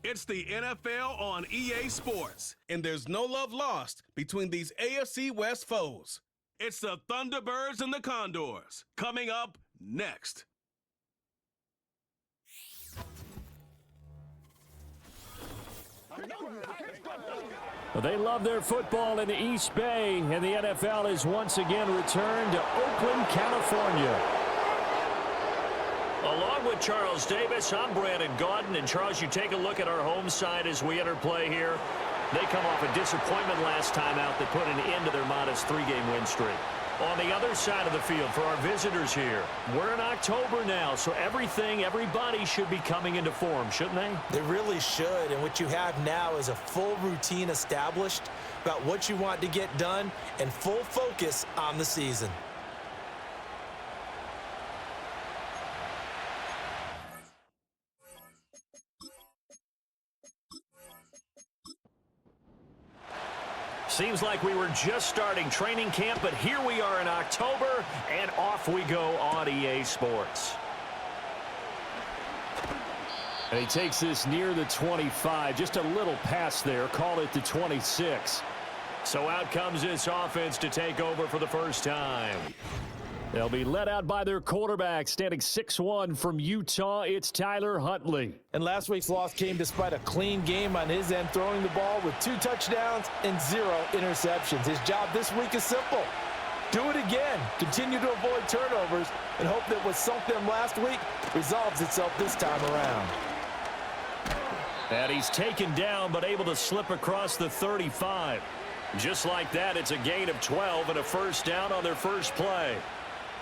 It's the NFL on EA Sports, and there's no love lost between these AFC West foes. It's the Thunderbirds and the Condors, coming up next. They love their football in the East Bay, and the NFL has once again returned to Oakland, California. Along with Charles Davis, I'm Brandon Gaudin. And Charles, you take a look at our home side as we enter play here. They come off a disappointment last time out that put an end to their modest 3-game win streak. On the other side of the field for our visitors here, we're in October now, so everybody should be coming into form, shouldn't they? They really should, and what you have now is a full routine established about what you want to get done and full focus on the season. Seems like we were just starting training camp, but here we are in October, and off we go on EA Sports. And he takes this near the 25, just a little pass there, call it the 26. So out comes this offense to take over for the first time. They'll be led out by their quarterback, standing 6'1" from Utah. It's Tyler Huntley. And last week's loss came despite a clean game on his end, throwing the ball with 2 touchdowns and 0 interceptions. His job this week is simple. Do it again. Continue to avoid turnovers and hope that what sunk them last week resolves itself this time around. And he's taken down but able to slip across the 35. Just like that, it's a gain of 12 and a first down on their first play.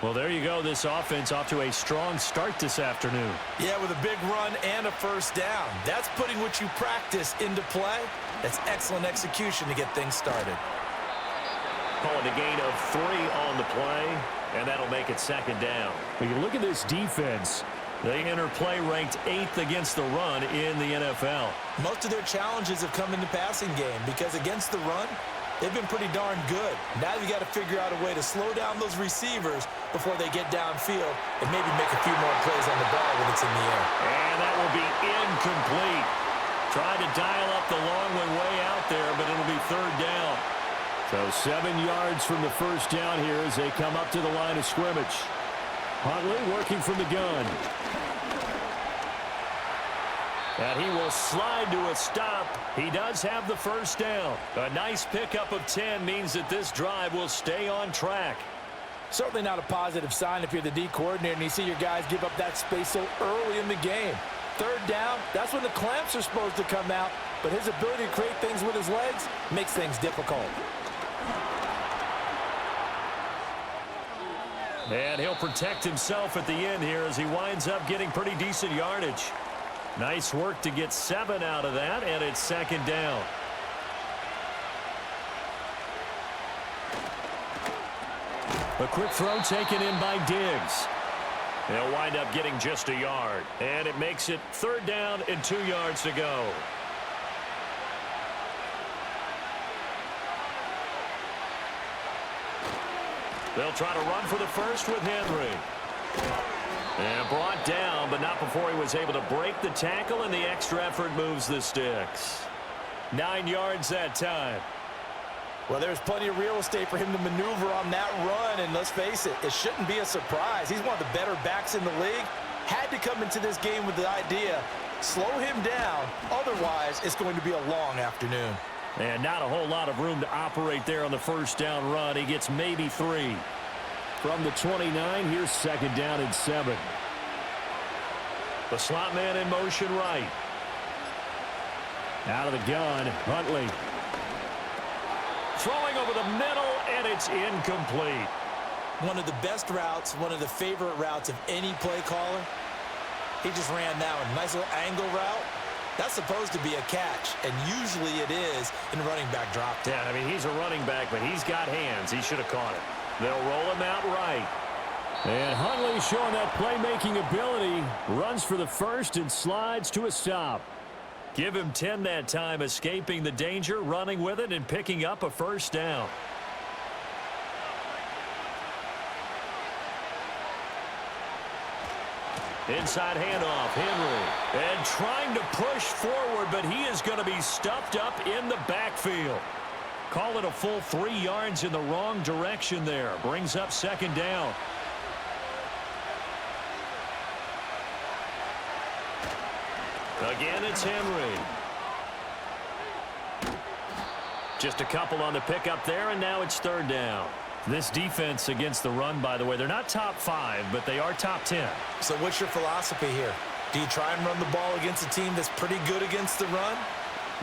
Well, there you go. This offense off to a strong start this afternoon. Yeah, with a big run and a first down. That's putting what you practice into play. That's excellent execution to get things started. Calling a gain of 3 on the play, and that'll make it second down. When you look at this defense, they enter play ranked 8th against the run in the NFL. Most of their challenges have come in the passing game because against the run, they've been pretty darn good. Now you got to figure out a way to slow down those receivers before they get downfield and maybe make a few more plays on the ball when it's in the air. And that will be incomplete. Tried to dial up the long one way out there, but it'll be third down. So 7 yards from the first down here as they come up to the line of scrimmage. Huntley working from the gun. And he will slide to a stop. He does have the first down. A nice pickup of 10 means that this drive will stay on track. Certainly not a positive sign if you're the D coordinator and you see your guys give up that space so early in the game. Third down, that's when the clamps are supposed to come out, but his ability to create things with his legs makes things difficult. And he'll protect himself at the end here as he winds up getting pretty decent yardage. Nice work to get 7 out of that, and it's second down. A quick throw taken in by Diggs. They'll wind up getting just a yard, and it makes it third down and 2 yards to go. They'll try to run for the first with Henry. And brought down, but not before he was able to break the tackle, and the extra effort moves the sticks. 9 yards that time. Well, there's plenty of real estate for him to maneuver on that run, and let's face it, it shouldn't be a surprise. He's one of the better backs in the league. Had to come into this game with the idea, slow him down, otherwise it's going to be a long afternoon. And not a whole lot of room to operate there on the first down run. He gets maybe 3. From the 29, here's second down and 7. The slot man in motion right. Out of the gun, Huntley. Throwing over the middle, and it's incomplete. One of the best routes, one of the favorite routes of any play caller. He just ran that one. Nice little angle route. That's supposed to be a catch, and usually it is in running back drop. Yeah, I mean, he's a running back, but he's got hands. He should have caught it. They'll roll him out right. And Huntley showing that playmaking ability. Runs for the first and slides to a stop. Give him 10 that time, escaping the danger, running with it, and picking up a first down. Inside handoff, Henry. And trying to push forward, but he is going to be stuffed up in the backfield. Call it a full 3 yards in the wrong direction there. Brings up second down. Again, it's Henry. Just a couple on the pickup there, and now it's third down. This defense against the run, by the way, they're not top 5, but they are top 10. So what's your philosophy here? Do you try and run the ball against a team that's pretty good against the run?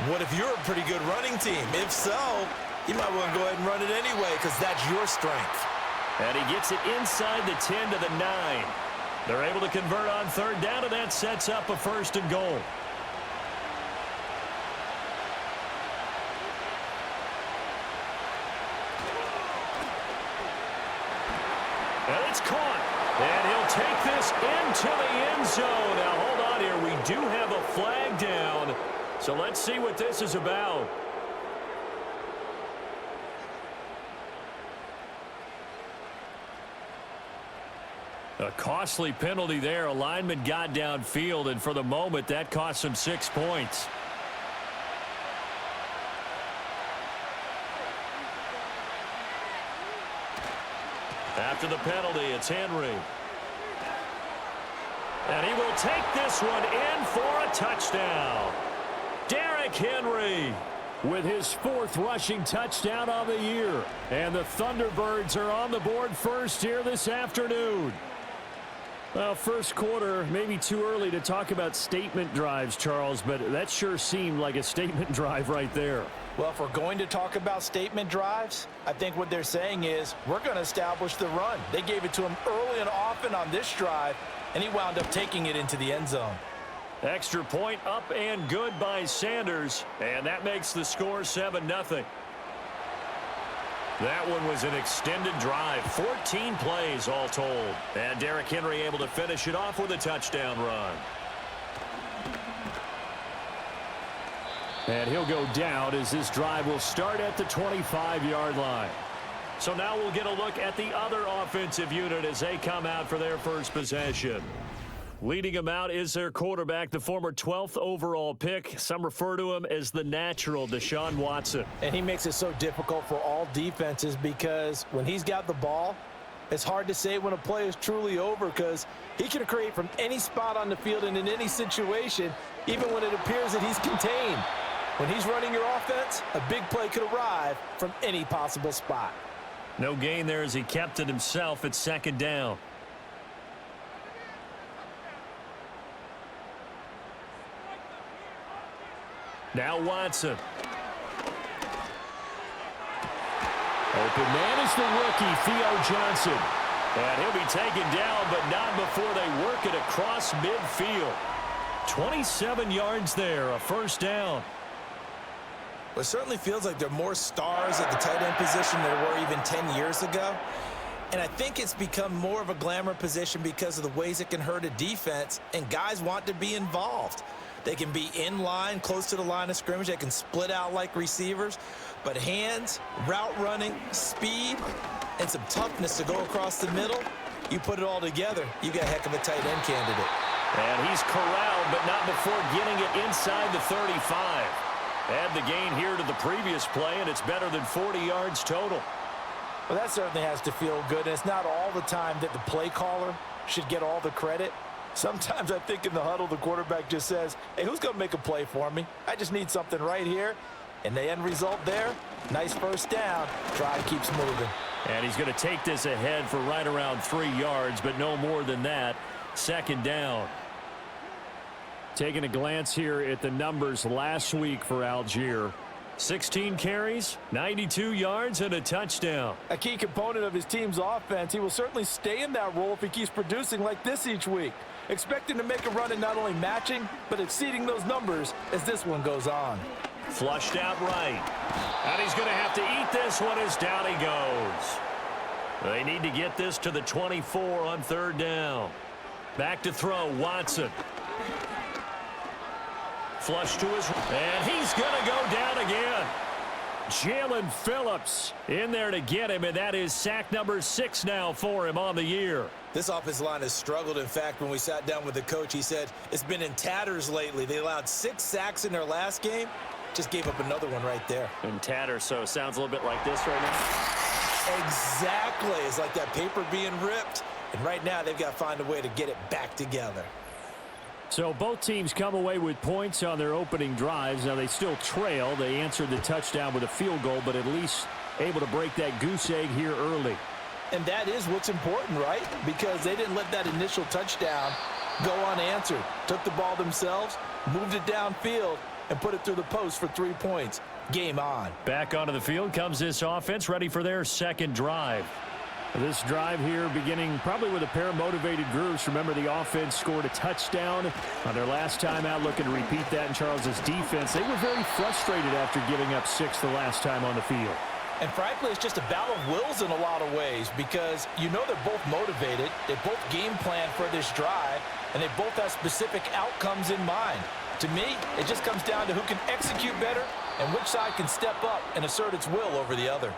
What if you're a pretty good running team? If so, you might want to go ahead and run it anyway because that's your strength. And he gets it inside the 10 to the 9. They're able to convert on third down, and that sets up a first and goal. And it's caught. And he'll take this into the end zone. Now, hold on here. We do have a flag down. So let's see what this is about. A costly penalty there. A lineman got downfield, and for the moment, that cost him 6 points. After the penalty, it's Henry. And he will take this one in for a touchdown. Derrick Henry with his 4th rushing touchdown of the year. And the Thunderbirds are on the board first here this afternoon. Well, first quarter, maybe too early to talk about statement drives, Charles, but that sure seemed like a statement drive right there. Well, if we're going to talk about statement drives, I think what they're saying is we're going to establish the run. They gave it to him early and often on this drive, and he wound up taking it into the end zone. Extra point up and good by Sanders, and that makes the score 7-0. That one was an extended drive, 14 plays all told. And Derrick Henry able to finish it off with a touchdown run. And he'll go down as this drive will start at the 25-yard line. So now we'll get a look at the other offensive unit as they come out for their first possession. Leading them out is their quarterback, the former 12th overall pick. Some refer to him as the natural, Deshaun Watson. And he makes it so difficult for all defenses because when he's got the ball, it's hard to say when a play is truly over because he can create from any spot on the field and in any situation, even when it appears that he's contained. When he's running your offense, a big play could arrive from any possible spot. No gain there as he kept it himself at second down. Now Watson. Open man is the rookie, Theo Johnson. And he'll be taken down, but not before they work it across midfield. 27 yards there, a first down. Well, it certainly feels like there are more stars at the tight end position than there were even 10 years ago. And I think it's become more of a glamour position because of the ways it can hurt a defense, and guys want to be involved. They can be in line, close to the line of scrimmage. They can split out like receivers. But hands, route running, speed, and some toughness to go across the middle, you put it all together, you got a heck of a tight end candidate. And he's corralled, but not before getting it inside the 35. Add the gain here to the previous play, and it's better than 40 yards total. Well, that certainly has to feel good. And it's not all the time that the play caller should get all the credit. Sometimes I think in the huddle, the quarterback just says, hey, who's going to make a play for me? I just need something right here. And the end result there, nice first down. Drive keeps moving. And he's going to take this ahead for right around 3 yards, but no more than that. Second down. Taking a glance here at the numbers last week for Algier. 16 carries, 92 yards, and a touchdown. A key component of his team's offense. He will certainly stay in that role if he keeps producing like this each week. Expecting to make a run and not only matching, but exceeding those numbers as this one goes on. Flushed out right. And he's going to have to eat this one as down he goes. They need to get this to the 24 on third down. Back to throw, Watson. Flush to his, and he's going to go down again. Jalen Phillips in there to get him, and that is sack number 6 now for him on the year. This offensive line has struggled. In fact, when we sat down with the coach, he said it's been in tatters lately. They allowed 6 sacks in their last game. Just gave up another one right there. In tatters, so it sounds a little bit like this right now. Exactly. It's like that paper being ripped. And right now, they've got to find a way to get it back together. So both teams come away with points on their opening drives. Now they still trail. They answered the touchdown with a field goal, but at least able to break that goose egg here early. And that is what's important, right? Because they didn't let that initial touchdown go unanswered. Took the ball themselves, moved it downfield, and put it through the post for 3 points. Game on. Back onto the field comes this offense, ready for their second drive. This drive here beginning probably with a pair of motivated groups. Remember, the offense scored a touchdown on their last time out, looking to repeat that in Charles's defense. They were very frustrated after giving up 6 the last time on the field. And frankly, it's just a battle of wills in a lot of ways because you know they're both motivated, they both game plan for this drive, and they both have specific outcomes in mind. To me, it just comes down to who can execute better and which side can step up and assert its will over the other.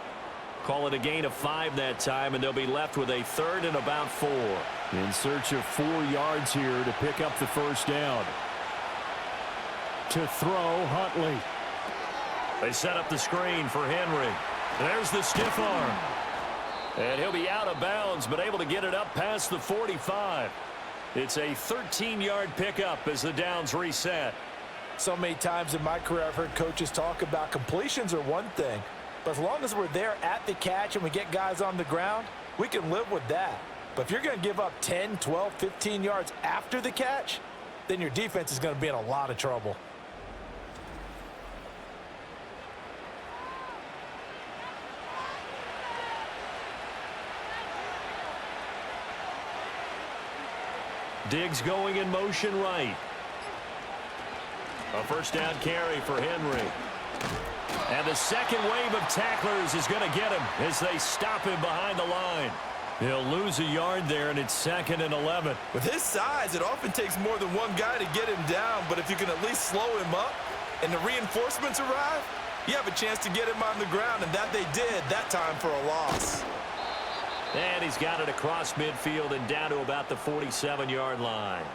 Call it a gain of 5 that time, and they'll be left with a 3rd and about 4. In search of 4 yards here to pick up the first down. To throw, Huntley. They set up the screen for Henry. There's the stiff arm. And he'll be out of bounds, but able to get it up past the 45. It's a 13-yard pickup as the downs reset. So many times in my career I've heard coaches talk about completions are one thing. But as long as we're there at the catch and we get guys on the ground, we can live with that. But if you're going to give up 10, 12, 15 yards after the catch, then your defense is going to be in a lot of trouble. Diggs going in motion right. A first down carry for Henry. And the second wave of tacklers is going to get him as they stop him behind the line. He'll lose a yard there, and it's 2nd and 11. With his size, it often takes more than one guy to get him down, but if you can at least slow him up and the reinforcements arrive, you have a chance to get him on the ground, and that they did that time for a loss. And he's got it across midfield and down to about the 47-yard line.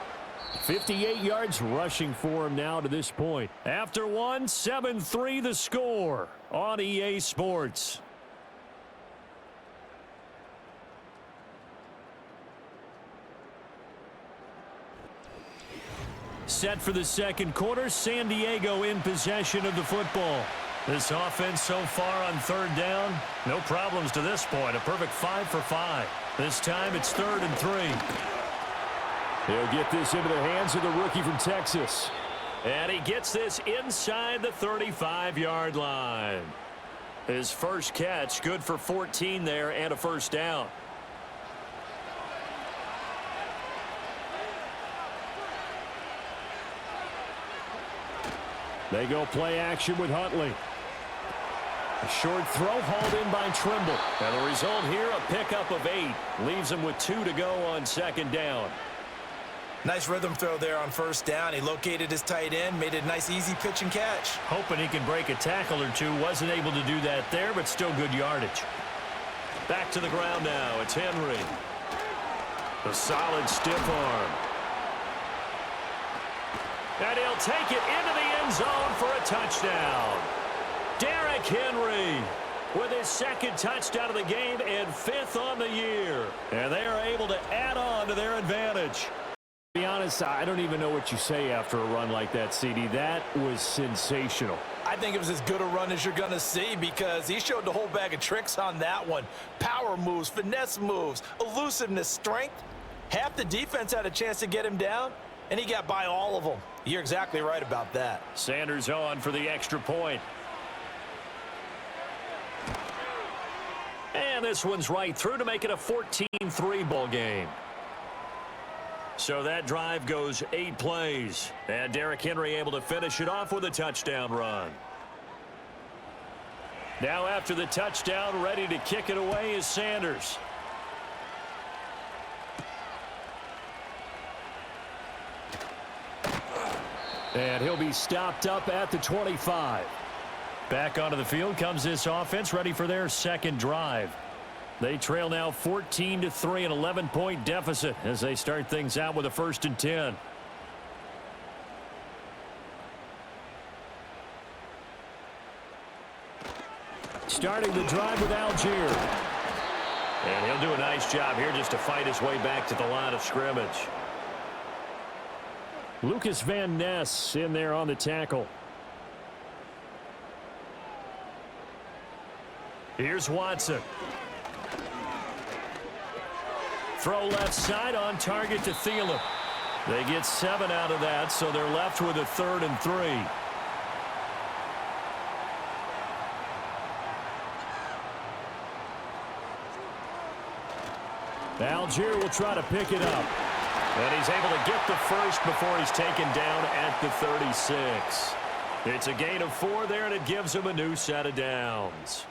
58 yards rushing for him now to this point. After one, 7-3 the score on EA Sports. Set for the second quarter, San Diego in possession of the football. This offense so far on 3rd down, no problems to this point. A perfect 5 for 5. This time it's 3rd and 3. He'll get this into the hands of the rookie from Texas. And he gets this inside the 35-yard line. His first catch, good for 14 there and a first down. They go play action with Huntley. A short throw hauled in by Trimble. And the result here, a pickup of 8. Leaves him with 2 to go on 2nd down. Nice rhythm throw there on 1st down. He located his tight end, made a nice easy pitch and catch. Hoping he can break a tackle or two. Wasn't able to do that there, but still good yardage. Back to the ground now. It's Henry. A solid stiff arm. And he'll take it into the end zone for a touchdown. Derrick Henry with his 2nd touchdown of the game and 5th on the year. And they are able to add on to their advantage. To be honest, I don't even know what you say after a run like that, CD. That was sensational. I think it was as good a run as you're going to see because he showed the whole bag of tricks on that one. Power moves, finesse moves, elusiveness, strength. Half the defense had a chance to get him down, and he got by all of them. You're exactly right about that. Sanders on for the extra point. And this one's right through to make it a 14-3 ball game. So that drive goes 8 plays. And Derrick Henry able to finish it off with a touchdown run. Now after the touchdown, ready to kick it away is Sanders. And he'll be stopped up at the 25. Back onto the field comes this offense, ready for their second drive. They trail now 14-3, an 11-point deficit as they start things out with a 1st and 10. Starting the drive with Algier. And he'll do a nice job here just to fight his way back to the line of scrimmage. Lucas Van Ness in there on the tackle. Here's Watson. Throw left side on target to Thielen. They get 7 out of that, so they're left with a 3rd and 3. Algier will try to pick it up. And he's able to get the first before he's taken down at the 36. It's a gain of 4 there, and it gives him a new set of downs.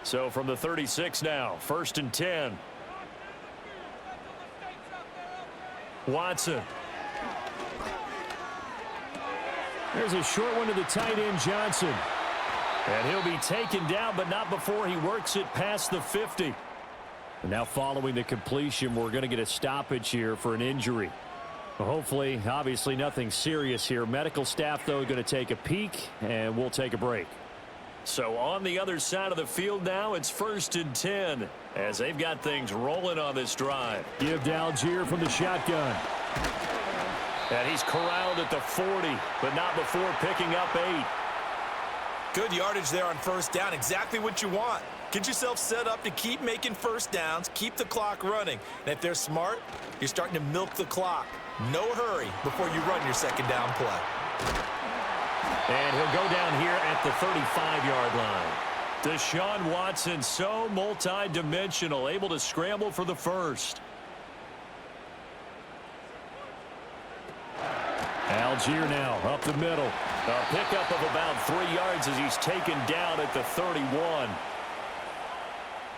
So from the 36 now, 1st and 10. Watson. There's a short one to the tight end, Johnson. And he'll be taken down, but not before he works it past the 50. And now following the completion, we're going to get a stoppage here for an injury. Well, hopefully, obviously nothing serious here. Medical staff, though, going to take a peek, and we'll take a break. So on the other side of the field now, it's 1st and 10 as they've got things rolling on this drive. Give to Algier from the shotgun. And he's corralled at the 40, but not before picking up 8. Good yardage there on 1st down. Exactly what you want. Get yourself set up to keep making 1st downs, keep the clock running. And if they're smart, you're starting to milk the clock. No hurry before you run your 2nd down play. And he'll go down here at the 35-yard line. Deshaun Watson, so multi-dimensional, able to scramble for the first. Algier now up the middle. A pickup of about 3 yards as he's taken down at the 31.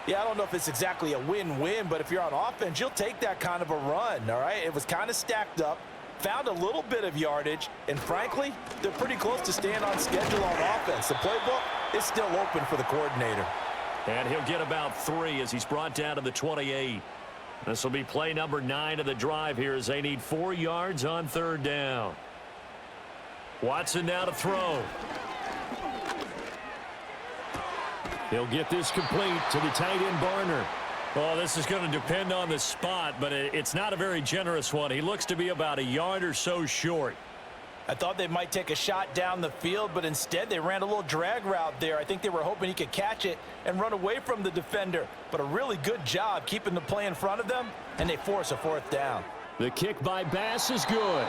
Yeah, I don't know if it's exactly a win-win, but if you're on offense, you'll take that kind of a run, all right? It was kind of stacked up, found a little bit of yardage, and frankly, they're pretty close to staying on schedule on offense. The playbook is still open for the coordinator. And he'll get about 3 as he's brought down to the 28. This will be play number 9 of the drive here as they need 4 yards on 3rd down. Watson now to throw. He'll get this complete to the tight end, Barner. Well, this is going to depend on the spot, but it's not a very generous one. He looks to be about a yard or so short. I thought they might take a shot down the field, but instead they ran a little drag route there. I think they were hoping he could catch it and run away from the defender. But a really good job keeping the play in front of them, and they force a 4th down. The kick by Bass is good.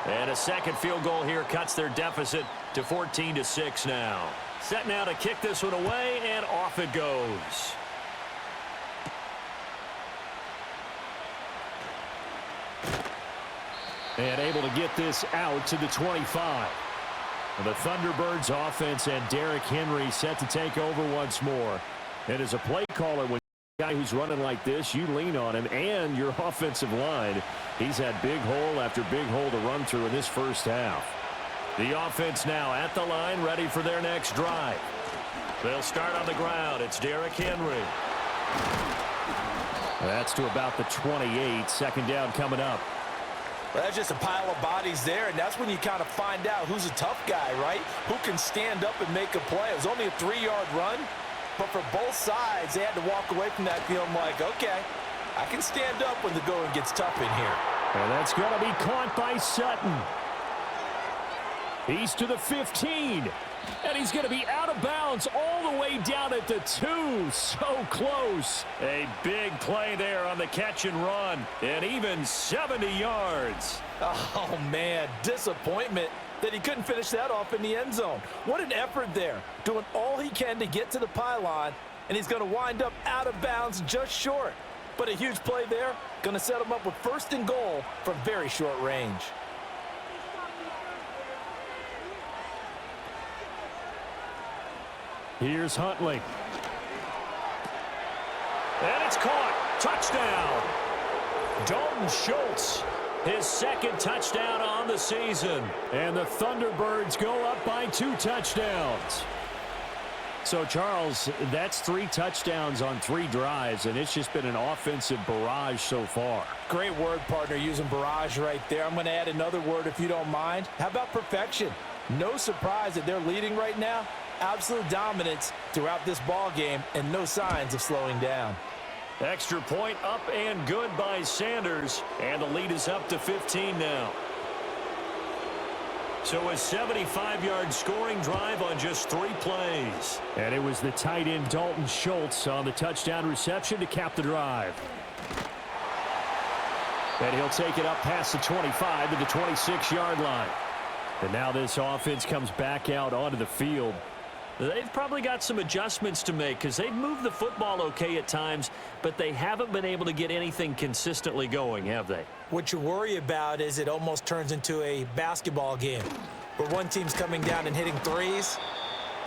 And a second field goal here cuts their deficit to 14-6 now. Set now to kick this one away, and off it goes. And able to get this out to the 25. The Thunderbirds offense and Derrick Henry set to take over once more. And as a play caller, when a guy who's running like this, you lean on him and your offensive line. He's had big hole after big hole to run through in this first half. The offense now at the line, ready for their next drive. They'll start on the ground. It's Derrick Henry. That's to about the 28. 2nd down coming up. Well, that's just a pile of bodies there, and that's when you kind of find out who's a tough guy, right? Who can stand up and make a play. It was only a 3-yard run, but for both sides, they had to walk away from that feeling like, okay, I can stand up when the going gets tough in here. And that's going to be caught by Sutton. He's to the 15. And he's going to be out of bounds all the way down at the 2. So close. A big play there on the catch and run. And even 70 yards. Oh, man, disappointment that he couldn't finish that off in the end zone. What an effort there. Doing all he can to get to the pylon. And he's going to wind up out of bounds just short. But a huge play there. Going to set him up with 1st and goal from very short range. Here's Huntley. And it's caught. Touchdown. Dalton Schultz, his 2nd touchdown on the season. And the Thunderbirds go up by 2 touchdowns. So, Charles, that's 3 touchdowns on 3 drives, and it's just been an offensive barrage so far. Great word, partner, using barrage right there. I'm going to add another word if you don't mind. How about perfection? No surprise that they're leading right now. Absolute dominance throughout this ball game and no signs of slowing down. Extra point up and good by Sanders, and the lead is up to 15 now. So a 75-yard scoring drive on just 3 plays. And it was the tight end Dalton Schultz on the touchdown reception to cap the drive. And he'll take it up past the 25 to the 26-yard line. And now this offense comes back out onto the field. They've probably got some adjustments to make because they've moved the football okay at times, but they haven't been able to get anything consistently going, have they? What you worry about is it almost turns into a basketball game where one team's coming down and hitting threes,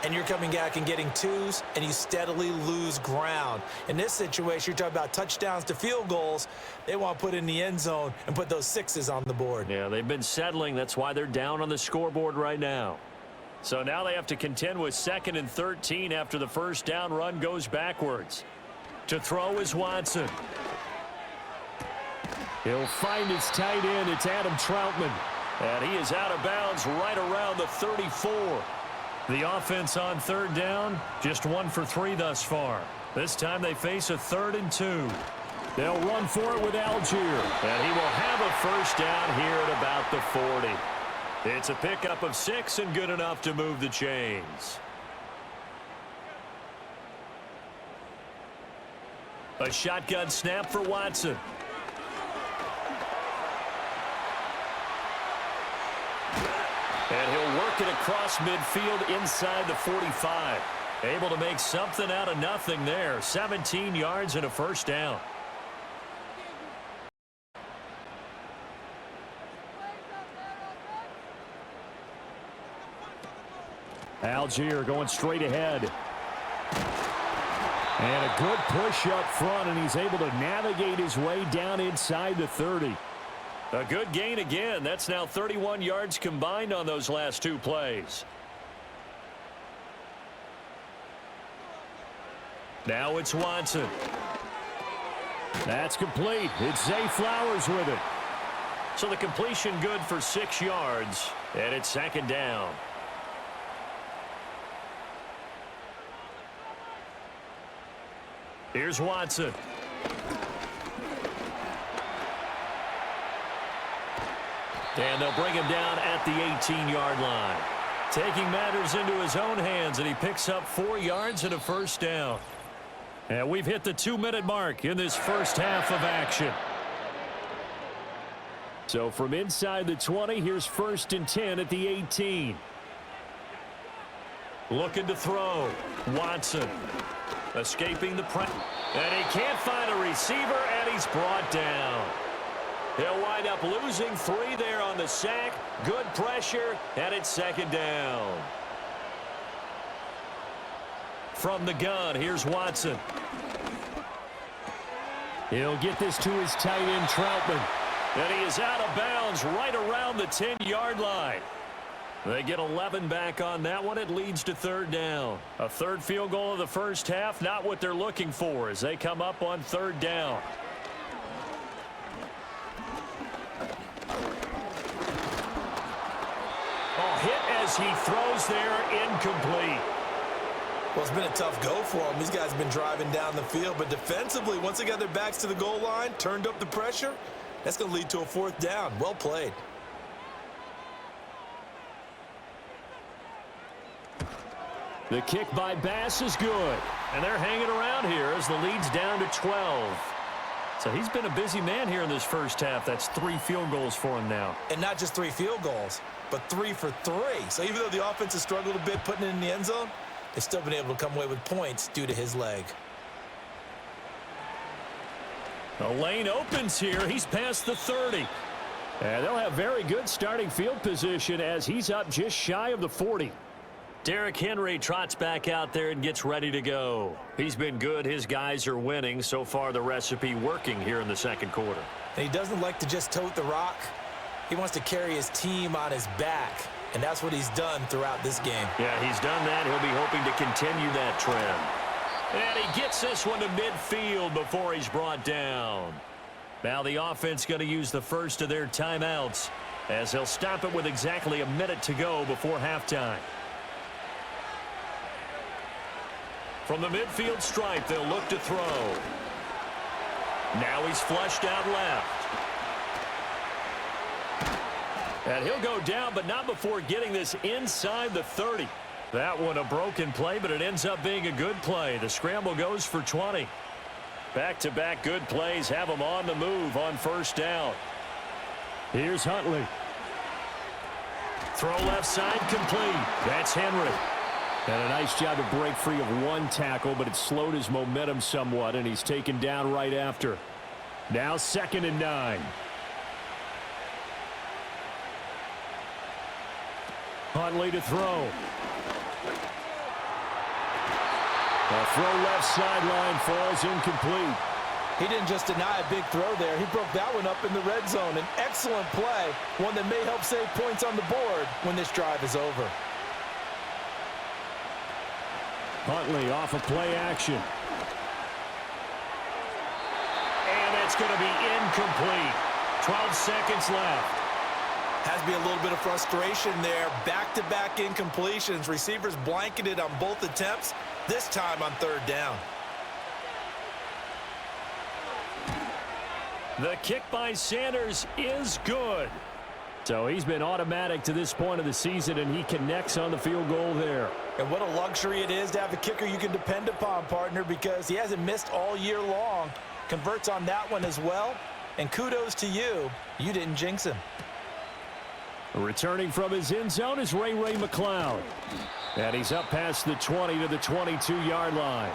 and you're coming back and getting twos, and you steadily lose ground. In this situation, you're talking about touchdowns to field goals. They want to put in the end zone and put those sixes on the board. Yeah, they've been settling. That's why they're down on the scoreboard right now. So now they have to contend with 2nd and 13 after the first down run goes backwards. To throw is Watson. He'll find his tight end. It's Adam Troutman. And he is out of bounds right around the 34. The offense on 3rd down, just 1 for 3 thus far. This time they face a 3rd and 2. They'll run for it with Algier. And he will have a first down here at about the 40. It's a pickup of 6 and good enough to move the chains. A shotgun snap for Watson. And he'll work it across midfield inside the 45. Able to make something out of nothing there. 17 yards and a first down. Algier going straight ahead. And a good push up front, and he's able to navigate his way down inside the 30. A good gain again. That's now 31 yards combined on those last 2 plays. Now it's Watson. That's complete. It's Zay Flowers with it. So the completion good for 6 yards, and it's 2nd down. Here's Watson. And they'll bring him down at the 18-yard line. Taking matters into his own hands, and he picks up 4 yards and a first down. And we've hit the 2-minute mark in this first half of action. So from inside the 20, here's 1st and 10 at the 18. Looking to throw. Watson. Escaping the press. And he can't find a receiver, and he's brought down. He'll wind up losing 3 there on the sack. Good pressure, and it's 2nd down. From the gun, here's Watson. He'll get this to his tight end, Troutman. And he is out of bounds right around the 10-yard line. They get 11 back on that one. It leads to 3rd down. A 3rd field goal of the first half, not what they're looking for as they come up on 3rd down. Oh, hit as he throws there, incomplete. Well, it's been a tough go for them. These guys have been driving down the field, but defensively, once they got their backs to the goal line, turned up the pressure, that's going to lead to a 4th down. Well played. The kick by Bass is good. And they're hanging around here as the lead's down to 12. So he's been a busy man here in this first half. That's 3 field goals for him now. And not just 3 field goals, but 3 for 3. So even though the offense has struggled a bit putting it in the end zone, they've still been able to come away with points due to his leg. The lane opens here. He's past the 30. And they'll have very good starting field position as he's up just shy of the 40. Derrick Henry trots back out there and gets ready to go. He's been good. His guys are winning. So far, the recipe working here in the 2nd quarter. And he doesn't like to just tote the rock. He wants to carry his team on his back. and that's what he's done throughout this game. Yeah, he's done that. He'll be hoping to continue that trend. And he gets this one to midfield before he's brought down. Now the offense going to use the first of their timeouts as they'll stop it with exactly a minute to go before halftime. From the midfield stripe, they'll look to throw. Now he's flushed out left. And he'll go down, but not before getting this inside the 30. That one a broken play, but it ends up being a good play. The scramble goes for 20. Back-to-back good plays have them on the move on first down. Here's Huntley. Throw left side complete. That's Henry. And a nice job to break free of one tackle, but it slowed his momentum somewhat, and he's taken down right after. Now 2nd and 9. Huntley to throw. A throw left sideline falls incomplete. He didn't just deny a big throw there. He broke that one up in the red zone. An excellent play, one that may help save points on the board when this drive is over. Huntley off of play action. And it's going to be incomplete. 12 seconds left. Has to be a little bit of frustration there. Back-to-back incompletions. Receivers blanketed on both attempts, this time on 3rd down. The kick by Sanders is good. So he's been automatic to this point of the season, and he connects on the field goal there. And what a luxury it is to have a kicker you can depend upon, partner, because he hasn't missed all year long. Converts on that one as well. And kudos to you. You didn't jinx him. Returning from his end zone is Ray McLeod. And he's up past the 20 to the 22-yard line.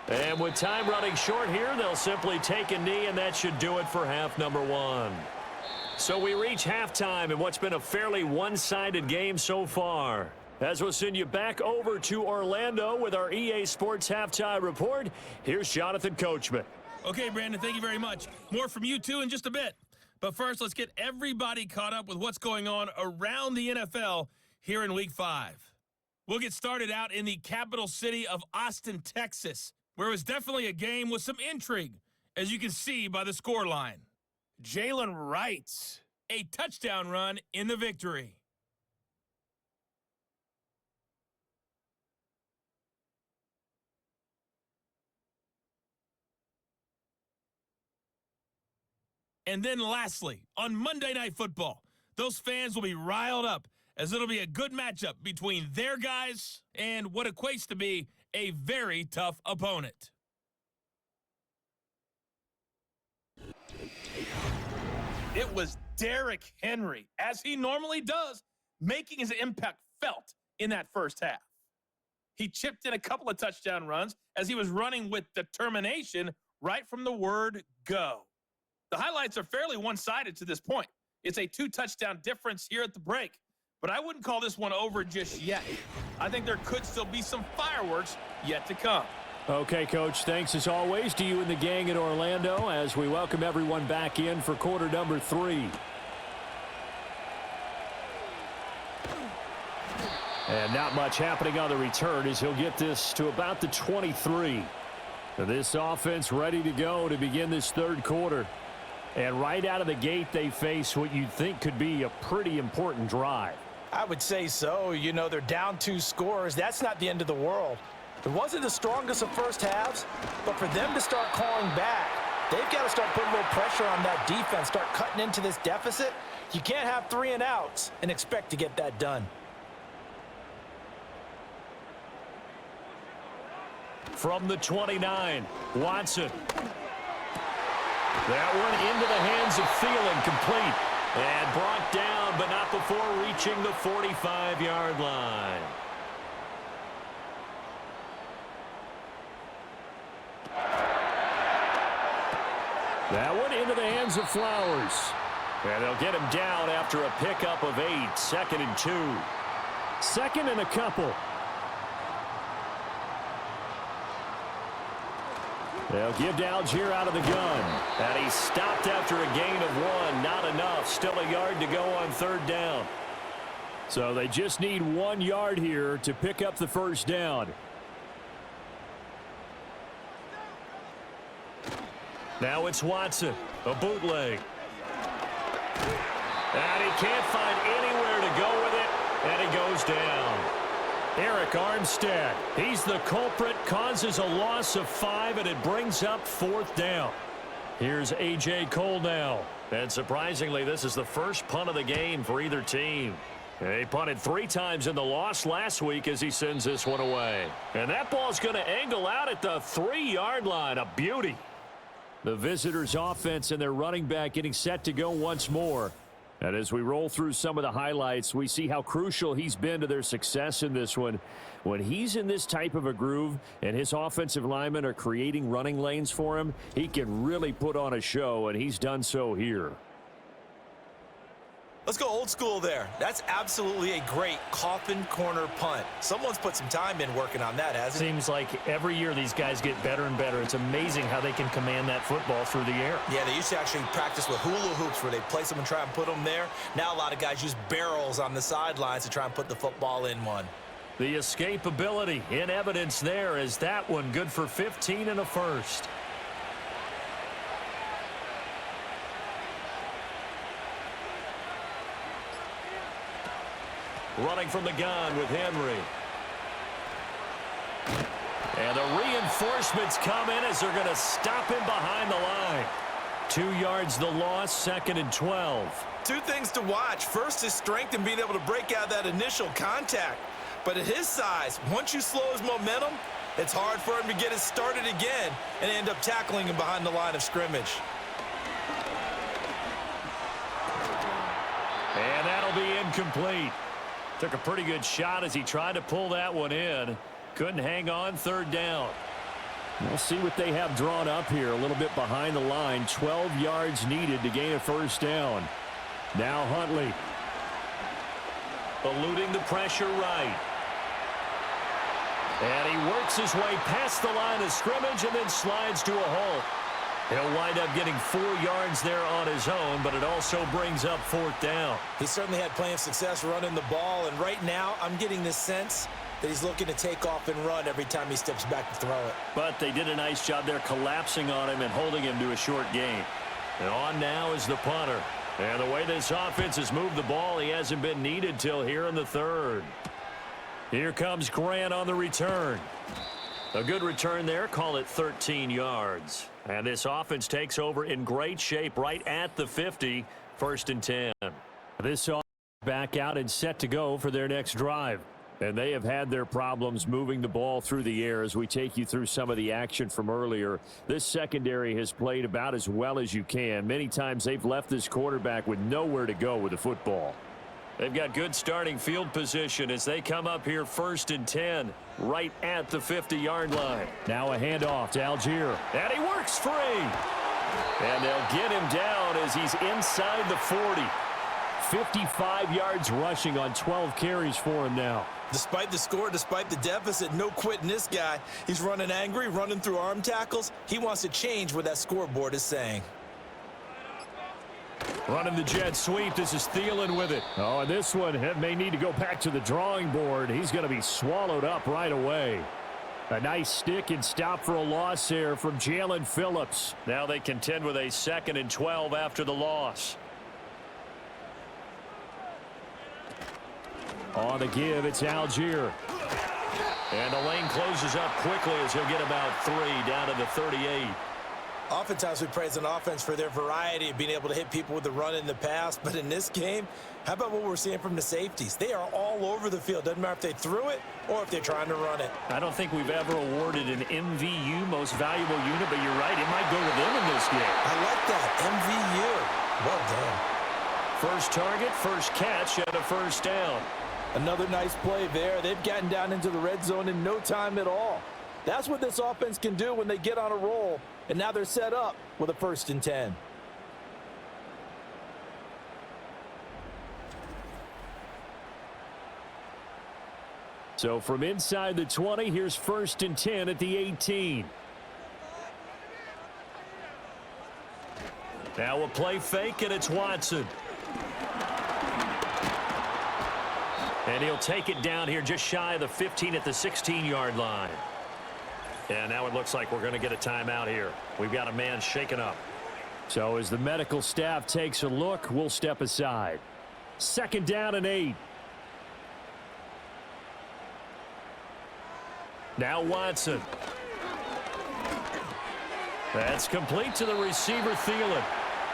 And with time running short here, they'll simply take a knee, and that should do it for half number 1. So we reach halftime in what's been a fairly one-sided game so far. As we'll send you back over to Orlando with our EA Sports Halftime Report, here's Jonathan Coachman. Okay, Brandon, thank you very much. More from you two in just a bit. But first, let's get everybody caught up with what's going on around the NFL here in Week 5. We'll get started out in the capital city of Austin, Texas, where it was definitely a game with some intrigue, as you can see by the scoreline. Jalen Wright, a touchdown run in the victory. And then lastly, on Monday Night Football, those fans will be riled up as it'll be a good matchup between their guys and what equates to be a very tough opponent. It was Derrick Henry, as he normally does, making his impact felt in that first half. He chipped in a couple of touchdown runs as he was running with determination right from the word go. The highlights are fairly one-sided to this point. It's a 2-touchdown difference here at the break, but I wouldn't call this one over just yet. I think there could still be some fireworks yet to come. Okay, Coach, thanks as always to you and the gang in Orlando as we welcome everyone back in for quarter number 3. And not much happening on the return as he'll get this to about the 23. This offense ready to go to begin this 3rd quarter. And right out of the gate, they face what you'd think could be a pretty important drive. I would say so. You know, they're down 2 scores. That's not the end of the world. It wasn't the strongest of first halves, but for them to start calling back, they've got to start putting a little pressure on that defense, start cutting into this deficit. You can't have 3 and outs and expect to get that done. From the 29, Watson. That one into the hands of Thielen, complete. And brought down, but not before reaching the 45-yard line. That one into the hands of Flowers. And they'll get him down after a pickup of 8, 2nd and 2. 2nd and a couple. They'll give to Algier out of the gun. And he stopped after a gain of 1. Not enough. Still a yard to go on 3rd down. So they just need 1 yard here to pick up the first down. Now it's Watson. A bootleg. And he can't find anywhere to go with it. And he goes down. Eric Armstead, he's the culprit, causes a loss of 5, and it brings up 4th down. Here's A.J. Cole now. And surprisingly, this is the first punt of the game for either team. He punted 3 times in the loss last week as he sends this one away. And that ball's going to angle out at the 3-yard line. A beauty. The visitors' offense and their running back getting set to go once more. And as we roll through some of the highlights, we see how crucial he's been to their success in this one. When he's in this type of a groove and his offensive linemen are creating running lanes for him, he can really put on a show, and he's done so here. Let's go old school there. That's absolutely a great coffin corner punt. Someone's put some time in working on that, hasn't it? Seems like every year these guys get better and better. It's amazing how they can command that football through the air. Yeah, they used to actually practice with hula hoops where they place them and try and put them there. Now a lot of guys use barrels on the sidelines to try and put the football in one. The escapability in evidence there is that one good for 15 and a first. Running from the gun with Henry. And the reinforcements come in as they're going to stop him behind the line. 2 yards the loss, 2nd and 12. 2 things to watch. First, his strength and being able to break out that initial contact. But at his size, once you slow his momentum, it's hard for him to get it started again and end up tackling him behind the line of scrimmage. And that'll be incomplete. Took a pretty good shot as he tried to pull that one in. Couldn't hang on, 3rd down. We'll see what they have drawn up here. A little bit behind the line. 12 yards needed to gain a first down. Now Huntley. Eluding the pressure right. And he works his way past the line of scrimmage and then slides to a halt. He'll wind up getting 4 yards there on his own, but it also brings up 4th down. He certainly had plenty of success running the ball, and right now I'm getting the sense that he's looking to take off and run every time he steps back to throw it. But they did a nice job there collapsing on him and holding him to a short gain. And on now is the punter. And the way this offense has moved the ball, he hasn't been needed till here in the 3rd. Here comes Grant on the return. A good return there, call it 13 yards. And this offense takes over in great shape right at the 50, 1st and 10. This offense back out and set to go for their next drive. And they have had their problems moving the ball through the air as we take you through some of the action from earlier. This secondary has played about as well as you can. Many times they've left this quarterback with nowhere to go with the football. They've got good starting field position as they come up here 1st and 10, right at the 50-yard line. Now a handoff to Algier. And he works free. And they'll get him down as he's inside the 40. 55 yards rushing on 12 carries for him now. Despite the score, despite the deficit, no quitting this guy. He's running angry, running through arm tackles. He wants to change what that scoreboard is saying. Running the jet sweep. This is Thielen with it. Oh, and this one may need to go back to the drawing board. He's going to be swallowed up right away. A nice stick and stop for a loss here from Jalen Phillips. Now they contend with a 2nd and 12 after the loss. On the give, it's Algier. And the lane closes up quickly as he'll get about 3 down to the 38. Oftentimes we praise an offense for their variety of being able to hit people with the run in the pass, but in this game, how about what we're seeing from the safeties? They are all over the field. Doesn't matter if they threw it or if they're trying to run it. I don't think we've ever awarded an MVU, most valuable unit, but you're right, it might go to them in this game. I like that, MVU. Well done. First target, first catch, and a first down. Another nice play there. They've gotten down into the red zone in no time at all. That's what this offense can do when they get on a roll, and now they're set up with a 1st and 10. So from inside the 20, here's 1st and 10 at the 18. Now a play fake, and it's Watson. And he'll take it down here just shy of the 15 at the 16-yard line. And now it looks like we're going to get a timeout here. We've got a man shaken up. So as the medical staff takes a look, we'll step aside. 2nd down and 8. Now Watson. That's complete to the receiver, Thielen.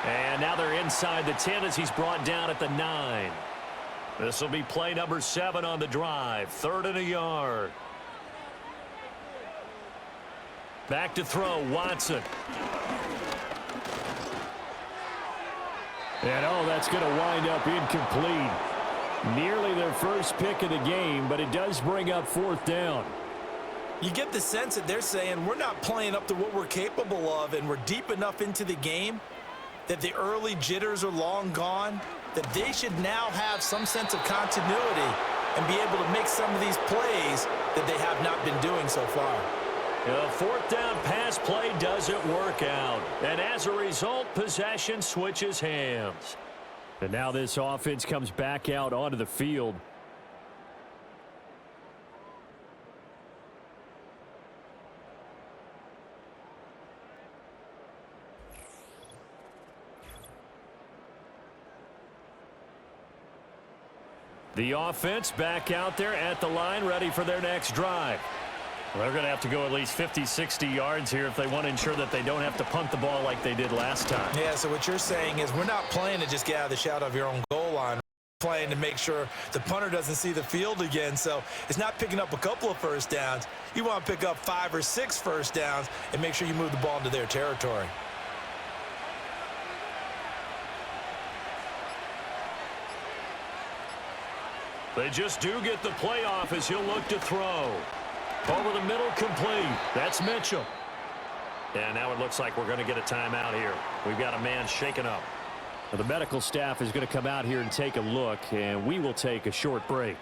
And now they're inside the 10 as he's brought down at the 9. This will be play number 7 on the drive. 3rd and a yard. Back to throw, Watson. And that's going to wind up incomplete. Nearly their first pick of the game, but it does bring up 4th down. You get the sense that they're saying we're not playing up to what we're capable of, and we're deep enough into the game that the early jitters are long gone, that they should now have some sense of continuity and be able to make some of these plays that they have not been doing so far. The 4th down pass play doesn't work out. And as a result, possession switches hands. And now this offense comes back out onto the field. The offense back out there at the line, ready for their next drive. Well, they're going to have to go at least 50, 60 yards here if they want to ensure that they don't have to punt the ball like they did last time. Yeah, so what you're saying is we're not playing to just get out of the shadow of your own goal line. We're playing to make sure the punter doesn't see the field again. So it's not picking up a couple of first downs. You want to pick up 5 or 6 first downs and make sure you move the ball into their territory. They just do get the playoff as he'll look to throw. Over the middle, complete. That's Mitchell. And now it looks like we're going to get a timeout here. We've got a man shaken up. The medical staff is going to come out here and take a look, and we will take a short break.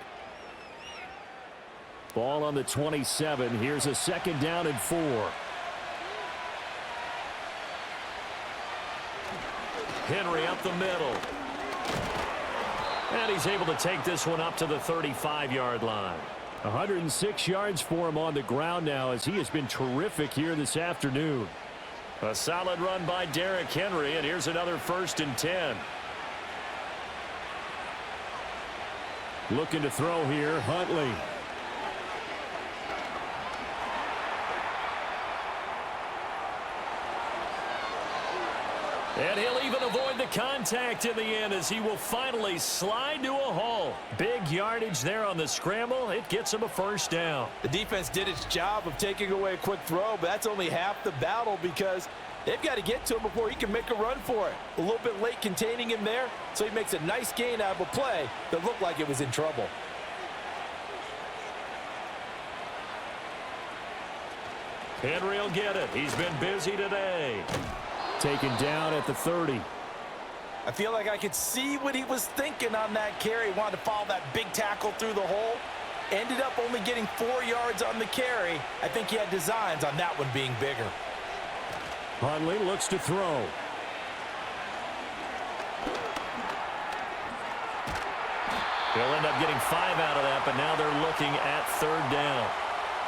Ball on the 27. Here's a 2nd down and 4. Henry up the middle. And he's able to take this one up to the 35-yard line. 106 yards for him on the ground now as he has been terrific here this afternoon. A solid run by Derrick Henry, and here's another 1st and 10. Looking to throw here, Huntley. And he'll even avoid the contact in the end as he will finally slide to a halt. Big yardage there on the scramble. It gets him a 1st down. The defense did its job of taking away a quick throw, but that's only half the battle because they've got to get to him before he can make a run for it. A little bit late containing him there, so he makes a nice gain out of a play that looked like it was in trouble. Henry will get it. He's been busy today. Taken down at the 30. I feel like I could see what he was thinking on that carry. Wanted to follow that big tackle through the hole. Ended up only getting 4 yards on the carry. I think he had designs on that one being bigger. Huntley looks to throw. They'll end up getting 5 out of that, but now they're looking at 3rd down.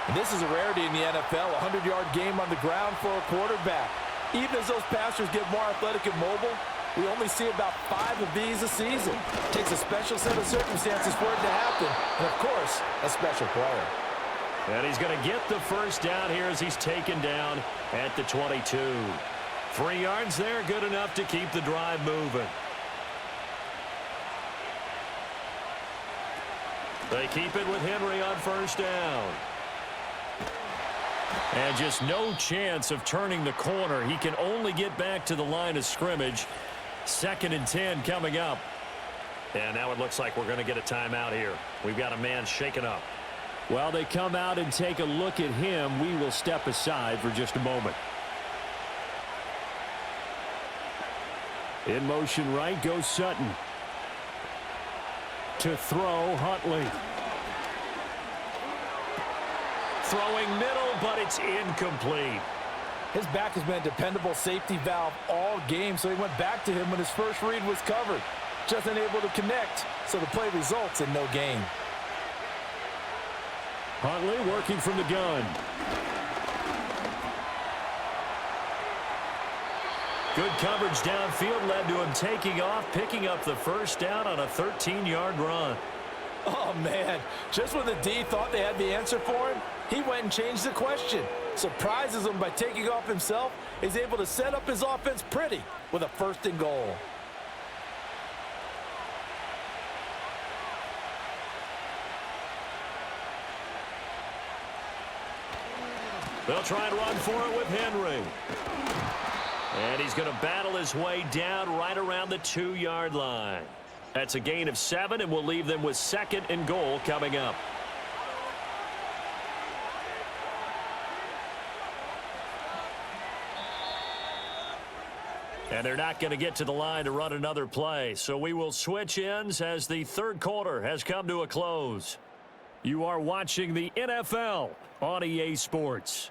And this is a rarity in the NFL, a 100-yard game on the ground for a quarterback. Even as those passers get more athletic and mobile, we only see about 5 of these a season. It takes a special set of circumstances for it to happen, and of course, a special player. And he's going to get the 1st down here as he's taken down at the 22. 3 yards there, good enough to keep the drive moving. They keep it with Henry on 1st down. And just no chance of turning the corner. He can only get back to the line of scrimmage. 2nd and 10 coming up. And now it looks like we're going to get a timeout here. We've got a man shaken up. While they come out and take a look at him, we will step aside for just a moment. In motion right goes Sutton. To throw, Huntley. Throwing middle, but it's incomplete. His back has been a dependable safety valve all game, so he went back to him when his first read was covered. Just unable to connect, so the play results in no gain. Huntley working from the gun. Good coverage downfield led to him taking off, picking up the first down on a 13-yard run. Oh, man. Just when the D thought they had the answer for him, he went and changed the question. Surprises him by taking off himself. He's able to set up his offense pretty with a 1st and goal. They'll try and run for it with Henry. And he's going to battle his way down right around the 2-yard line. That's a gain of 7, and we'll leave them with 2nd and goal coming up. And they're not going to get to the line to run another play, so we will switch ends as the 3rd quarter has come to a close. You are watching the NFL on EA Sports.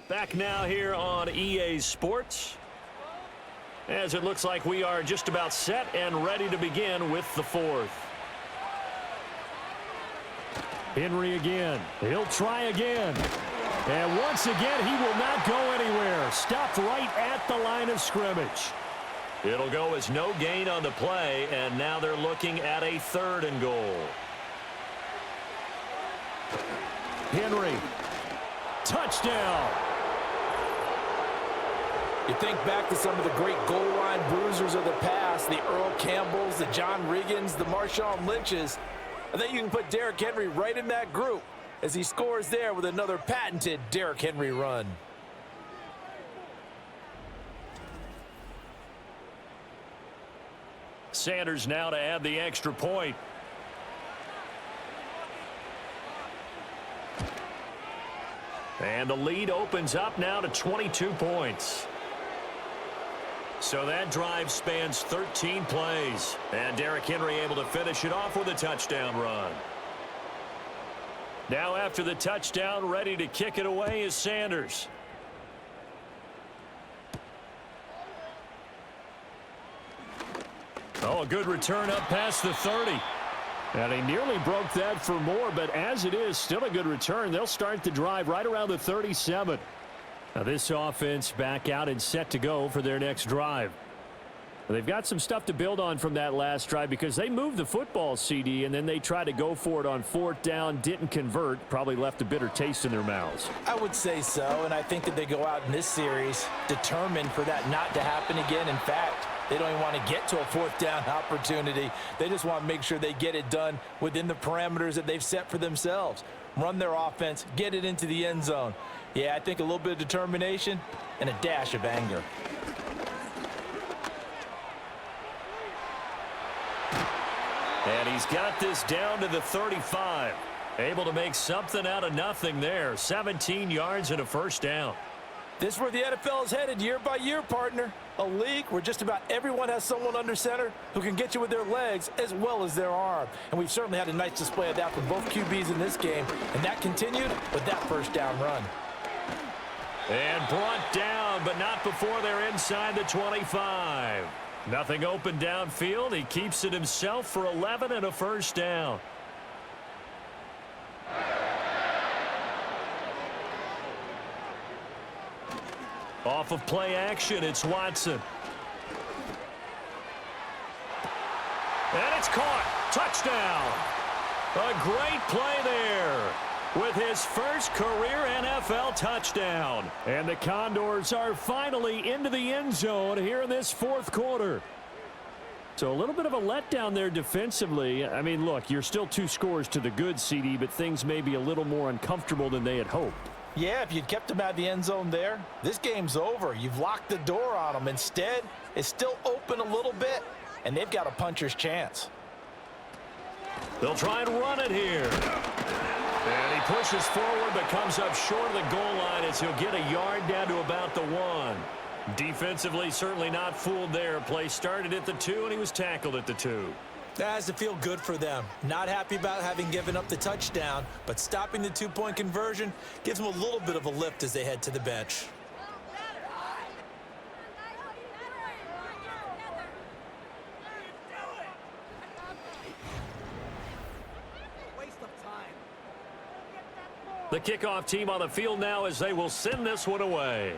Back now here on EA Sports, as it looks like we are just about set and ready to begin with the 4th. Henry again. He'll try again. And once again, he will not go anywhere. Stopped right at the line of scrimmage. It'll go as no gain on the play, and now they're looking at a 3rd and goal. Henry. Touchdown. You think back to some of the great goal line bruisers of the past, the Earl Campbells, the John Riggins, the Marshawn Lynches. I think you can put Derrick Henry right in that group as he scores there with another patented Derrick Henry run. Sanders now to add the extra point. And the lead opens up now to 22 points. So that drive spans 13 plays. And Derrick Henry able to finish it off with a touchdown run. Now after the touchdown, ready to kick it away is Sanders. Oh, a good return up past the 30. And he nearly broke that for more, but as it is, still a good return. They'll start the drive right around the 37. Now this offense back out and set to go for their next drive. They've got some stuff to build on from that last drive because they moved the football, CD, and then they tried to go for it on 4th down, didn't convert, probably left a bitter taste in their mouths. I would say so, and I think that they go out in this series determined for that not to happen again. In fact, they don't even want to get to a 4th down opportunity. They just want to make sure they get it done within the parameters that they've set for themselves. Run their offense, get it into the end zone. Yeah, I think a little bit of determination and a dash of anger. And he's got this down to the 35. Able to make something out of nothing there. 17 yards and a 1st down. This is where the NFL is headed year by year, partner. A league where just about everyone has someone under center who can get you with their legs as well as their arm. And we've certainly had a nice display of that from both QBs in this game. And that continued with that 1st down run. And brought down, but not before they're inside the 25. Nothing open downfield. He keeps it himself for 11 and a 1st down. Off of play action, it's Watson. And it's caught. Touchdown. A great play there with his first career NFL touchdown. And the Condors are finally into the end zone here in this 4th quarter. So a little bit of a letdown there defensively. I mean, look, you're still 2 scores to the good, CD, but things may be a little more uncomfortable than they had hoped. Yeah, if you'd kept them out of the end zone there, this game's over. You've locked the door on them. Instead, it's still open a little bit, and they've got a puncher's chance. They'll try and run it here. And he pushes forward, but comes up short of the goal line as he'll get a yard down to about the 1. Defensively, certainly not fooled there. Play started at the 2, and he was tackled at the 2. That has to feel good for them. Not happy about having given up the touchdown, but stopping the two-point conversion gives them a little bit of a lift as they head to the bench. The kickoff team on the field now as they will send this one away.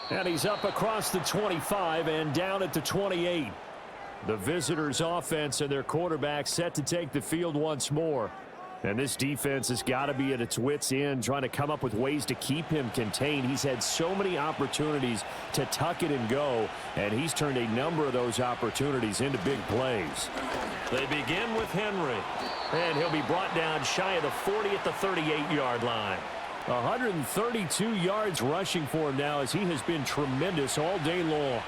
And he's up across the 25 and down at the 28. The visitors' offense and their quarterback set to take the field once more. And this defense has got to be at its wits' end, trying to come up with ways to keep him contained. He's had so many opportunities to tuck it and go, and he's turned a number of those opportunities into big plays. They begin with Henry, and he'll be brought down shy of the 40 at the 38-yard line. 132 yards rushing for him now as he has been tremendous all day long.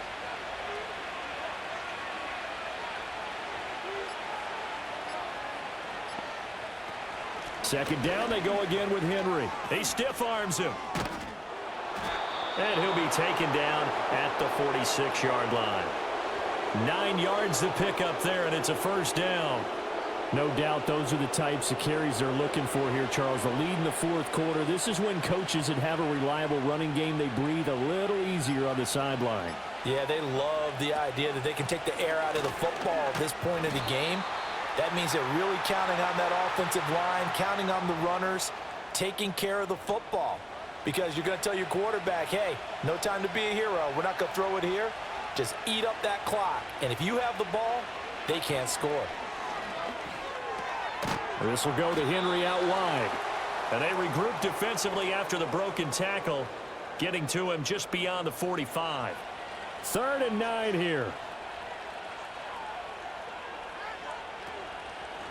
Second down, they go again with Henry. He stiff arms him. And he'll be taken down at the 46-yard line. 9 yards to pick up there, and it's a first down. No doubt those are the types of carries they're looking for here, Charles. The lead in the fourth quarter. This is when coaches that have a reliable running game, they breathe a little easier on the sideline. Yeah, they love the idea that they can take the air out of the football at this point of the game. That means they're really counting on that offensive line, counting on the runners, taking care of the football. Because you're going to tell your quarterback, hey, no time to be a hero. We're not going to throw it here. Just eat up that clock. And if you have the ball, they can't score. This will go to Henry out wide. And they regroup defensively after the broken tackle, getting to him just beyond the 45. 3rd and 9 here.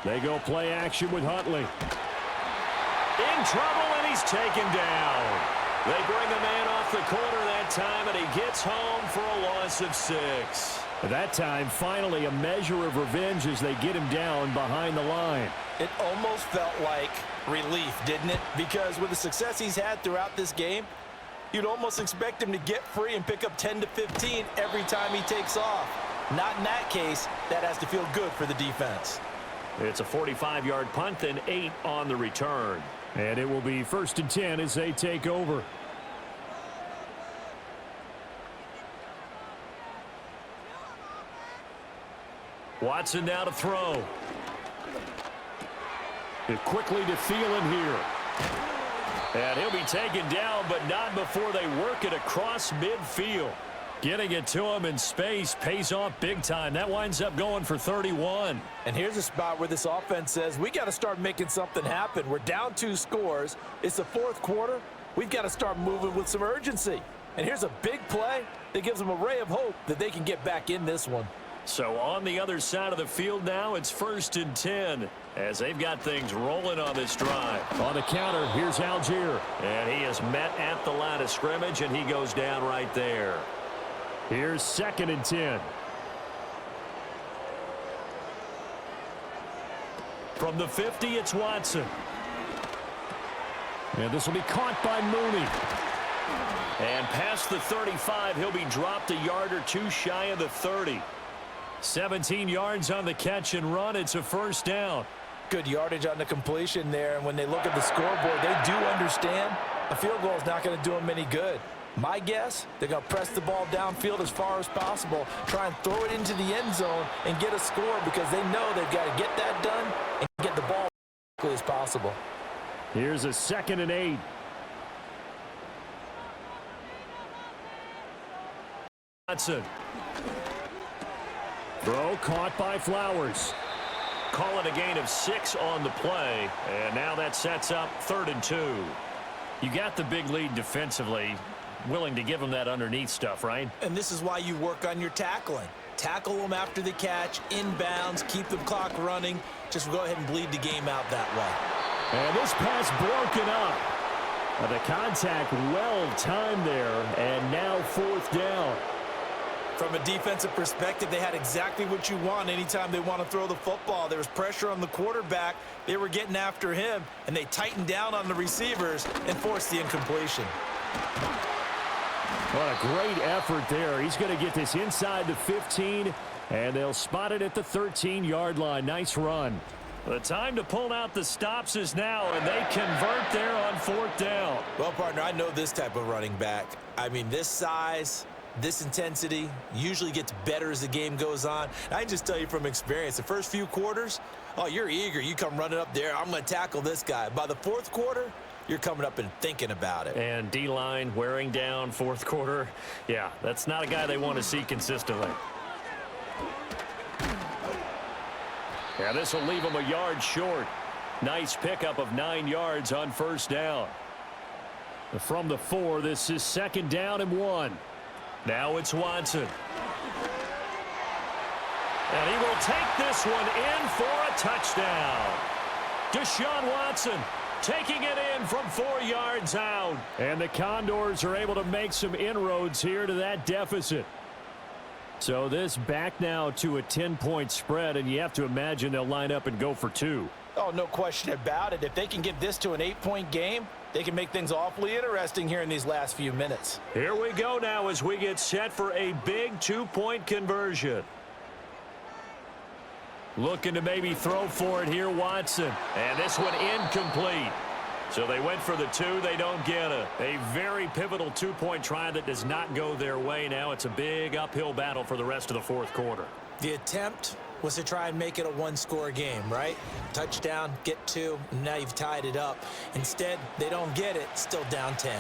They go play action with Huntley. In trouble, and he's taken down. They bring a man off the corner that time, and he gets home for a loss of 6. At that time, finally a measure of revenge as they get him down behind the line. It almost felt like relief, didn't it? Because with the success he's had throughout this game, you'd almost expect him to get free and pick up 10 to 15 every time he takes off. Not in that case. That has to feel good for the defense. It's a 45-yard punt and 8 on the return. And it will be 1st and 10 as they take over. Watson now to throw. And quickly to Thielen here. And he'll be taken down, but not before they work it across midfield. Getting it to him in space pays off big time. That winds up going for 31. And here's a spot where this offense says, we got to start making something happen. We're down 2 scores. It's the 4th quarter. We've got to start moving with some urgency. And here's a big play that gives them a ray of hope that they can get back in this one. So on the other side of the field now, it's 1st and 10 as they've got things rolling on this drive. On the counter, here's Algier. And he is met at the line of scrimmage, and he goes down right there. Here's 2nd and 10. From the 50, it's Watson. And this will be caught by Mooney. And past the 35, he'll be dropped a yard or 2 shy of the 30. 17 yards on the catch and run. It's a first down. Good yardage on the completion there. And when they look at the scoreboard, they do understand a field goal is not going to do them any good. My guess, they're going to press the ball downfield as far as possible, try and throw it into the end zone and get a score because they know they've got to get that done and get the ball as quickly as possible. Here's a 2nd and 8. Watson. Throw caught by Flowers. Call it a gain of 6 on the play, and now that sets up 3rd and 2. You got the big lead defensively, willing to give them that underneath stuff, right? And this is why you work on your tackling. Tackle them after the catch, inbounds, keep the clock running. Just go ahead and bleed the game out that way. And this pass broken up. The contact well timed there, and now 4th down. From a defensive perspective, they had exactly what you want anytime they want to throw the football. There was pressure on the quarterback. They were getting after him, and they tightened down on the receivers and forced the incompletion. What a great effort there. He's going to get this inside the 15, and they'll spot it at the 13-yard line. Nice run. The time to pull out the stops is now, and they convert there on 4th down. Well, partner, I know this type of running back. I mean, this size, this intensity usually gets better as the game goes on. I can just tell you from experience, the first few quarters, oh, you're eager. You come running up there, I'm going to tackle this guy. By the 4th quarter, you're coming up and thinking about it. And D-line wearing down 4th quarter. Yeah, that's not a guy they want to see consistently. Yeah, this will leave him a yard short. Nice pickup of 9 yards on 1st down. From the 4, this is 2nd down and 1. Now it's Watson. And he will take this one in for a touchdown. Deshaun Watson taking it in from 4 yards out. And the Condors are able to make some inroads here to that deficit. So this back now to a 10-point spread, and you have to imagine they'll line up and go for 2. Oh, no question about it. If they can get this to an 8-point game, they can make things awfully interesting here in these last few minutes. Here we go now as we get set for a big 2-point conversion. Looking to maybe throw for it here, Watson. And this one incomplete. So they went for the 2. They don't get it. A very pivotal 2-point try that does not go their way. Now it's a big uphill battle for the rest of the 4th quarter. The attempt was to try and make it a 1-score game, right? Touchdown, get 2, and now you've tied it up. Instead, they don't get it, still down 10.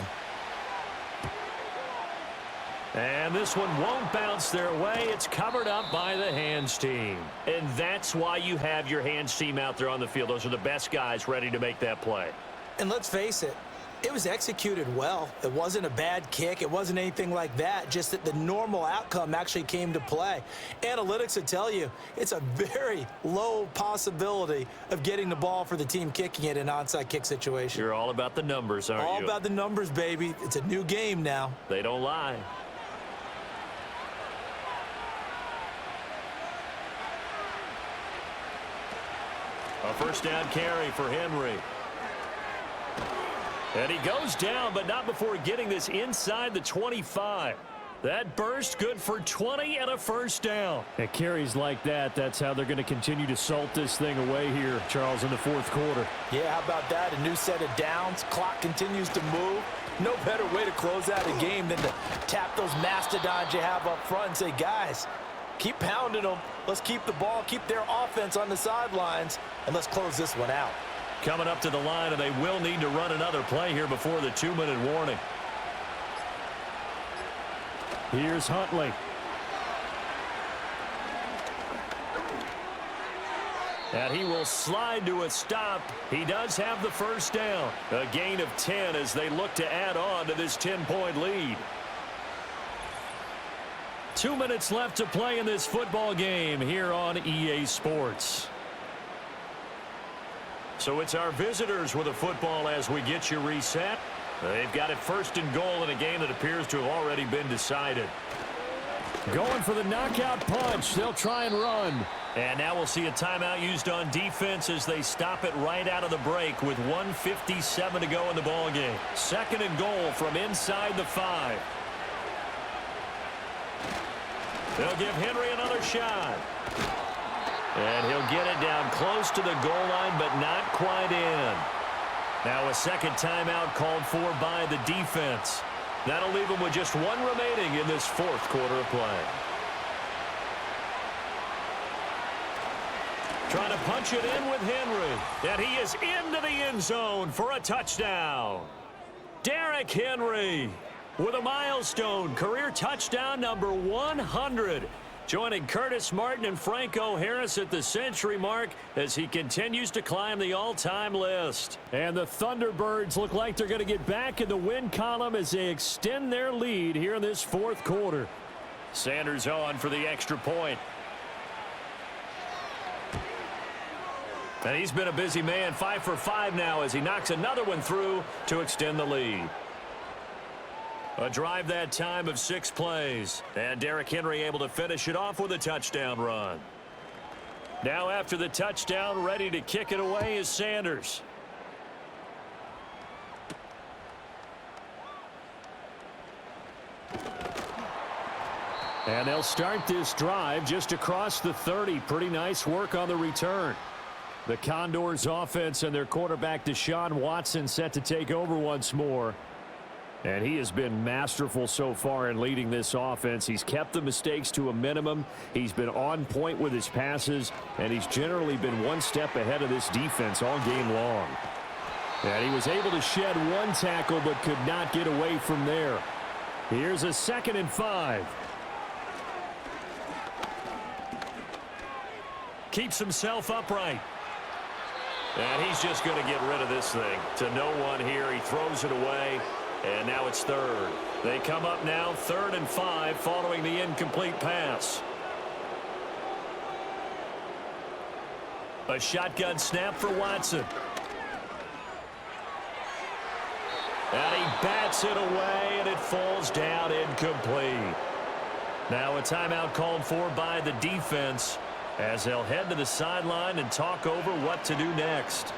And this one won't bounce their way. It's covered up by the hands team. And that's why you have your hands team out there on the field. Those are the best guys ready to make that play. And let's face it, it was executed well. It wasn't a bad kick. It wasn't anything like that, just that the normal outcome actually came to play. Analytics will tell you it's a very low possibility of getting the ball for the team kicking it in an onside kick situation. You're all about the numbers, aren't you? All about the numbers, baby. It's a new game now. They don't lie. A 1st down carry for Henry. And he goes down, but not before getting this inside the 25. That burst good for 20 and a 1st down. At carries like that, that's how they're going to continue to salt this thing away here, Charles, in the 4th quarter. Yeah, how about that? A new set of downs. Clock continues to move. No better way to close out a game than to tap those mastodons you have up front and say, guys, keep pounding them. Let's keep the ball, keep their offense on the sidelines, and let's close this one out. Coming up to the line, and they will need to run another play here before the 2-minute warning. Here's Huntley. And he will slide to a stop. He does have the 1st down. A gain of 10 as they look to add on to this 10-point lead. 2 minutes left to play in this football game here on EA Sports. So it's our visitors with a football as we get you reset. They've got it 1st and goal in a game that appears to have already been decided. Going for the knockout punch. They'll try and run. And now we'll see a timeout used on defense as they stop it right out of the break with 1:57 to go in the ball game. 2nd and goal from inside the 5. They'll give Henry another shot. And he'll get it down close to the goal line, but not quite in. Now a 2nd timeout called for by the defense. That'll leave them with just 1 remaining in this 4th quarter of play. Trying to punch it in with Henry. And he is into the end zone for a touchdown. Derrick Henry with a milestone career touchdown number 100. Joining Curtis Martin and Franco Harris at the century mark as he continues to climb the all-time list. And the Thunderbirds look like they're going to get back in the win column as they extend their lead here in this 4th quarter. Sanders on for the extra point. And he's been a busy man, 5 for 5 now as he knocks another one through to extend the lead. A drive that time of 6 plays. And Derrick Henry able to finish it off with a touchdown run. Now after the touchdown, ready to kick it away is Sanders. And they'll start this drive just across the 30. Pretty nice work on the return. The Condors offense and their quarterback Deshaun Watson set to take over once more. And he has been masterful so far in leading this offense. He's kept the mistakes to a minimum. He's been on point with his passes, and he's generally been one step ahead of this defense all game long. And he was able to shed one tackle but could not get away from there. Here's a 2nd and 5. Keeps himself upright. And he's just going to get rid of this thing. To no one here. He throws it away. And now it's 3rd. They come up now 3rd and 5 following the incomplete pass. A shotgun snap for Watson. And he bats it away, and it falls down incomplete. Now a timeout called for by the defense as they'll head to the sideline and talk over what to do next.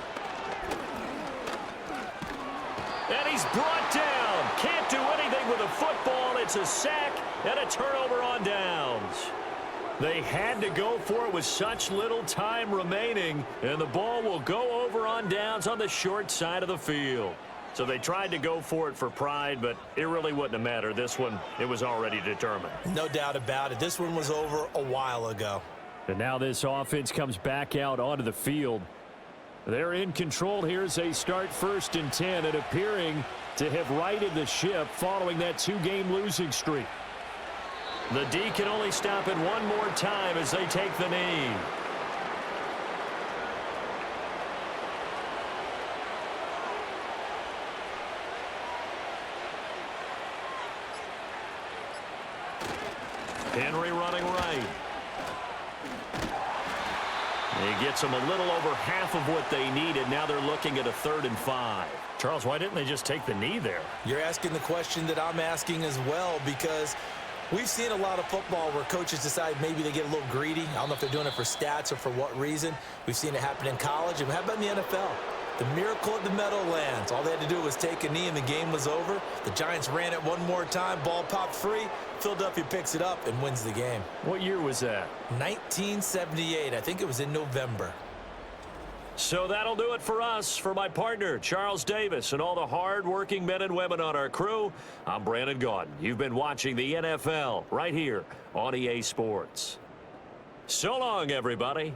And he's brought down. Can't do anything with a football. It's a sack and a turnover on downs. They had to go for it with such little time remaining, and the ball will go over on downs on the short side of the field. So they tried to go for it for pride, but it really wouldn't have mattered. This one, it was already determined. No doubt about it. This one was over a while ago. And now this offense comes back out onto the field. They're in control here as they start 1st and 10 and appearing to have righted the ship following that 2-game losing streak. The D can only stop it one more time as they take the knee. Henry running right. He gets them a little over half of what they needed. Now they're looking at a 3rd and 5. Charles, why didn't they just take the knee there? You're asking the question that I'm asking as well, because we've seen a lot of football where coaches decide maybe they get a little greedy. I don't know if they're doing it for stats or for what reason. We've seen it happen in college. And how about in the NFL? The miracle at the Meadowlands. All they had to do was take a knee and the game was over. The Giants ran it one more time. Ball popped free. Philadelphia picks it up and wins the game. What year was that? 1978. I think it was in November. So that'll do it for us. For my partner, Charles Davis, and all the hard-working men and women on our crew, I'm Brandon Gaudin. You've been watching the NFL right here on EA Sports. So long, everybody.